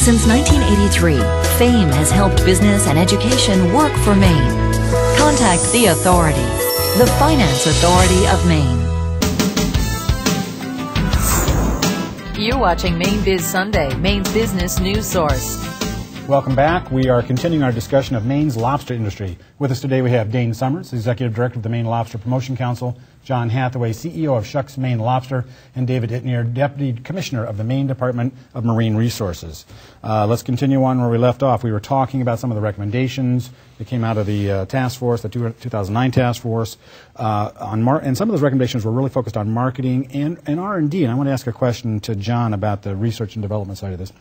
Since 1983, FAME has helped business and education work for Maine. Contact the authority, the Finance Authority of Maine. You're watching Mainebiz Sunday, Maine's business news source. Welcome back. We are continuing our discussion of Maine's lobster industry. With us today we have Dane Somers, Executive Director of the Maine Lobster Promotion Council, John Hathaway, CEO of Shucks Maine Lobster, and David Etnier, Deputy Commissioner of the Maine Department of Marine Resources. Let's continue on where we left off. We were talking about some of the recommendations that came out of the task force, the 2009 task force, and some of those recommendations were really focused on marketing and R&D. And I want to ask a question to John about the research and development side of this.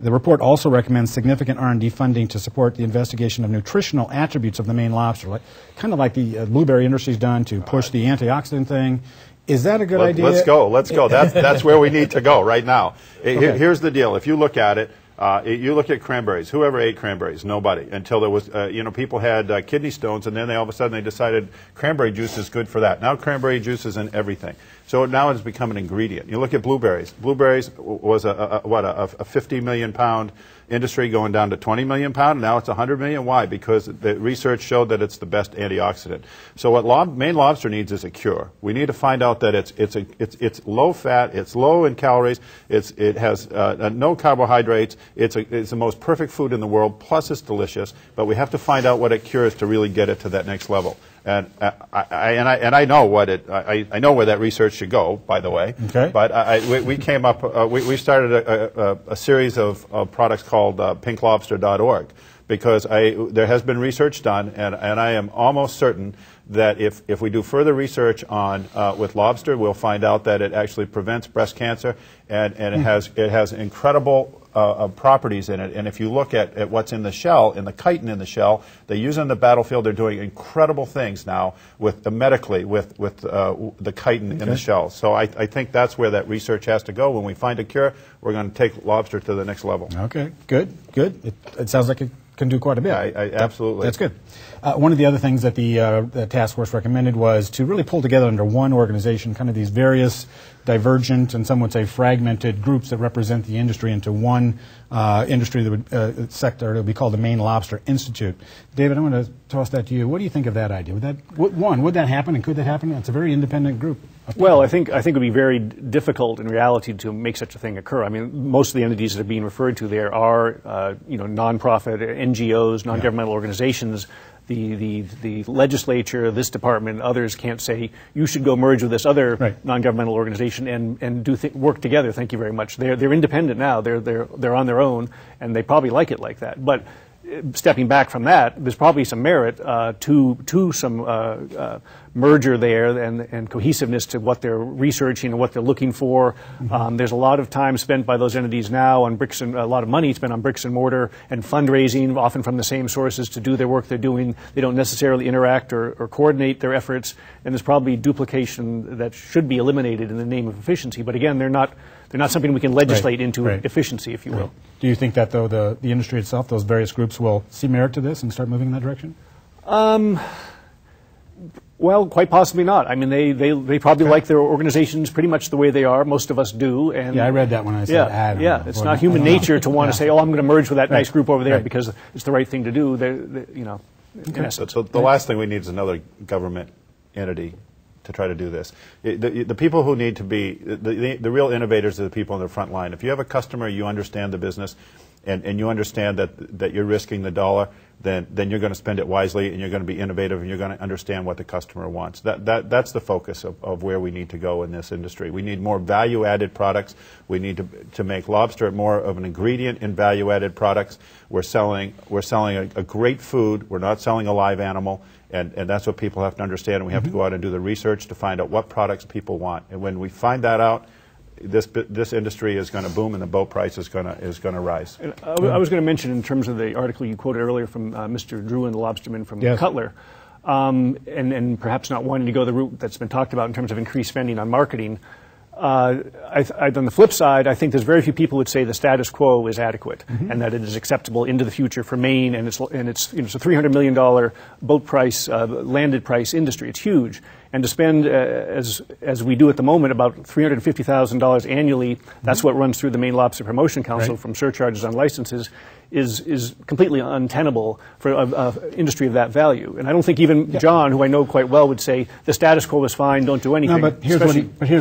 The report also recommends significant R&D funding to support the investigation of nutritional attributes of the Maine lobster, kind of like the blueberry industry's done to push the antioxidant thing. Is that a good idea? Let's go. That's where we need to go right now. Okay. Here's the deal. If you look at it, you look at cranberries. Whoever ate cranberries? Nobody. Until there was, people had kidney stones, and then all of a sudden they decided cranberry juice is good for that. Now cranberry juice is in everything. So now it's become an ingredient. You look at blueberries. Blueberries was a 50 million pound industry going down to 20 million pound. Now it's 100 million. Why? Because the research showed that it's the best antioxidant. So what Maine lobster needs is a cure. We need to find out that it's low fat, it's low in calories, it has no carbohydrates. It's the most perfect food in the world. Plus it's delicious. But we have to find out what it cures to really get it to that next level. And I know what I know where that research should go, by the way. Okay. But we came up. We started a series of products called pinklobster.org because there has been research done, and I am almost certain that if we do further research on with lobster, we'll find out that it actually prevents breast cancer, and it has incredible properties in it. And if you look at what's in the shell, in the chitin in the shell, they use it in the battlefield. They're doing incredible things now medically with the chitin in the shell. So I think that's where that research has to go. When we find a cure, we're going to take lobster to the next level. Okay, good. It sounds like it can do quite a bit. Yeah, absolutely. That's good. One of the other things that the task force recommended was to really pull together under one organization kind of these various divergent and some would say fragmented groups that represent the industry into one industry that would sector that would be called the Maine Lobster Institute. David, I'm going to toss that to you. What do you think of that idea? Would that happen, and could that happen? It's a very independent group. Well, I think it would be very difficult in reality to make such a thing occur. I mean, most of the entities that are being referred to there are nonprofit NGOs, non-governmental organizations. The legislature, this department, others can't say you should go merge with this other non-governmental organization and work together. Thank you very much. They're independent now. They're on their own, and they probably like it like that. But stepping back from that, there's probably some merit to some merger there and cohesiveness to what they're researching and what they're looking for. There's a lot of time spent by those entities now on a lot of money spent on bricks and mortar and fundraising, often from the same sources to do their work they're doing. They don't necessarily interact or coordinate their efforts, and there's probably duplication that should be eliminated in the name of efficiency. But again, they're not something we can legislate into efficiency, if you will. Do you think that, though, the industry itself, those various groups, will see merit to this and start moving in that direction? Well, quite possibly not. I mean, they probably like their organizations pretty much the way they are. Most of us do. And yeah, I read that when I said Adam. Yeah, it's not human nature to want to say, oh, I'm going to merge with that nice group over there because it's the right thing to do. So the last thing we need is another government entity to try to do this. The people who need to be, the real innovators are the people on the front line. If you have a customer, you understand the business, and you understand that you're risking the dollar, then you're going to spend it wisely, and you're going to be innovative, and you're going to understand what the customer wants. That's the focus of where we need to go in this industry. We need more value-added products. We need to make lobster more of an ingredient in value-added products. We're selling a great food. We're not selling a live animal. And that's what people have to understand, and we have to go out and do the research to find out what products people want. And when we find that out, this industry is going to boom, and the boat price is going to rise. And I was going to mention, in terms of the article you quoted earlier from Mr. Drew, the lobsterman from Cutler, and perhaps not wanting to go the route that's been talked about in terms of increased spending on marketing. On the flip side, I think there's very few people who would say the status quo is adequate and that it is acceptable into the future for Maine, and it's a $300 million boat price, landed price industry. It's huge, And to spend, as we do at the moment, about $350,000 annually, that's what runs through the Maine Lobster Promotion Council from surcharges on licenses, is completely untenable for an industry of that value. And I don't think even John, who I know quite well, would say the status quo is fine, don't do anything. No, but here's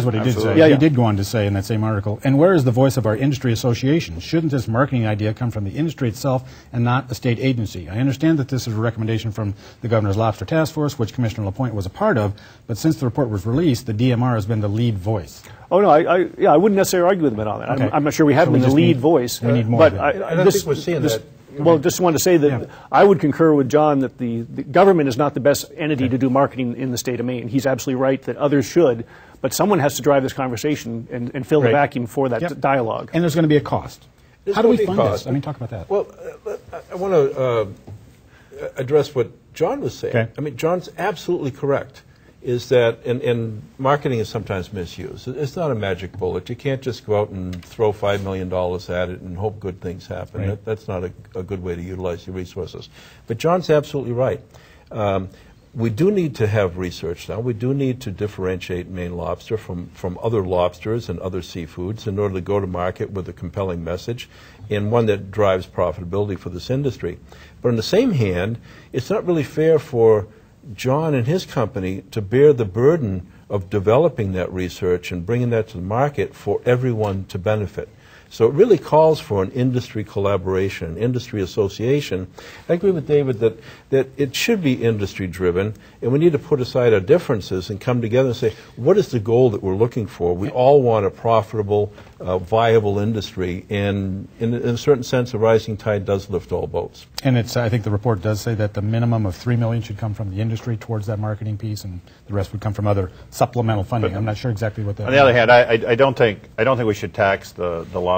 what he did say. Yeah, he did go on to say in that same article, and where is the voice of our industry association? Shouldn't this marketing idea come from the industry itself and not a state agency? I understand that this is a recommendation from the Governor's Lobster Task Force, which Commissioner LaPointe was a part of, but since the report was released, the DMR has been the lead voice. Oh, no, I wouldn't necessarily argue with him on that. Okay. I'm not sure we have been the lead voice. We need more. But I don't think we're seeing that. Well, just wanted to say that I would concur with John that the government is not the best entity to do marketing in the state of Maine. He's absolutely right that others should, but someone has to drive this conversation and fill the vacuum for that dialogue. And there's going to be a cost. How do we fund this? I mean, talk about that. Well, I want to address what John was saying. Okay. I mean, John's absolutely correct, is that, and marketing is sometimes misused. It's not a magic bullet. You can't just go out and throw $5 million at it and hope good things happen. Right. That's not a good way to utilize your resources. But John's absolutely right. We do need to have research now. We do need to differentiate Maine lobster from other lobsters and other seafoods in order to go to market with a compelling message and one that drives profitability for this industry. But on the same hand, it's not really fair for John and his company to bear the burden of developing that research and bringing that to the market for everyone to benefit. So it really calls for an industry collaboration, an industry association. I agree with David that it should be industry-driven, and we need to put aside our differences and come together and say, what is the goal that we're looking for? We all want a profitable, viable industry, and in a certain sense, a rising tide does lift all boats. And I think the report does say that the minimum of $3 million should come from the industry towards that marketing piece, and the rest would come from other supplemental funding. I'm not sure exactly what that. On the other hand, I don't think we should tax the lobster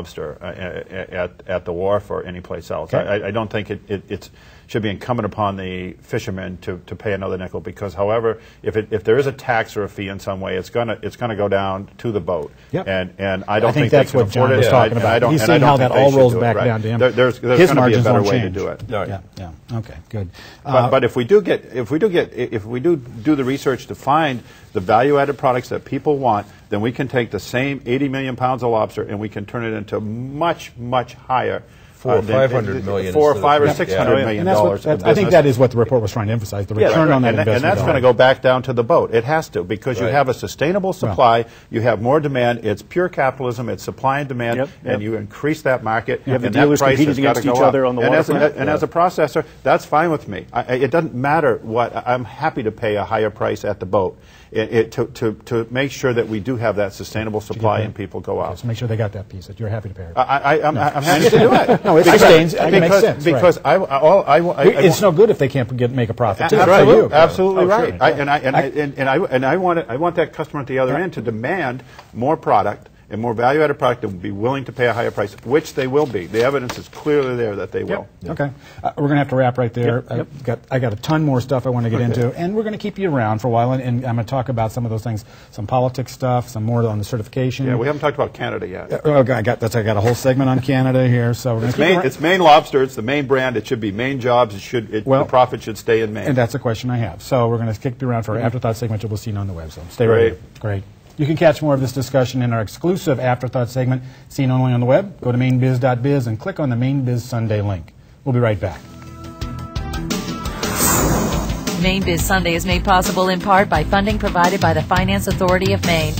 at the wharf or any place else. Okay. I don't think it should be incumbent upon the fishermen to pay another nickel, because, however, if there is a tax or a fee in some way, it's gonna go down to the boat. Yep. And I don't think that's they can what John afford was it. talking about. He's saying how that all rolls back down to him. There's going to be a better way to do it. Yeah. Okay. Good. But if we do do the research to find the value-added products that people want, then we can take the same 80 million pounds of lobster and we can turn it into much, much higher. $400 or $500 million. $400 or $500 or $600 million dollars. I think that is what the report was trying to emphasize, the return on that investment. And that's going to go back down to the boat. It has to, because you have a sustainable supply, you have more demand, it's pure capitalism, it's supply and demand, and you increase that market, you have the and dealers that price competing has got to against go each up. other on the And waterfront. as a processor, that's fine with me. It doesn't matter what, I'm happy to pay a higher price at the boat to make sure that we do have that sustainable supply and people go out. So make sure they got that piece, that you're happy to pay. I'm happy to do it. No, it makes sense. Because it's no good if they can't make a profit. Absolutely right. I want that customer at the other end to demand more product and more value-added product and be willing to pay a higher price, which they will be. The evidence is clearly there that they will. Okay. We're going to have to wrap right there. I got a ton more stuff I want to get into, and we're going to keep you around for a while, and I'm going to talk about some of those things, some politics stuff, some more on the certification. Yeah, we haven't talked about Canada yet. I got a whole segment on Canada here. So we're going to it's Maine Lobster. It's the Maine brand. It should be Maine jobs. The profit should stay in Maine. And that's a question I have. So we're going to kick you around for our Afterthought segment, which we'll see on the web. So stay right here. Great. You can catch more of this discussion in our exclusive Afterthought segment, seen only on the web. Go to mainebiz.biz and click on the Mainebiz Sunday link. We'll be right back. Mainebiz Sunday is made possible in part by funding provided by the Finance Authority of Maine.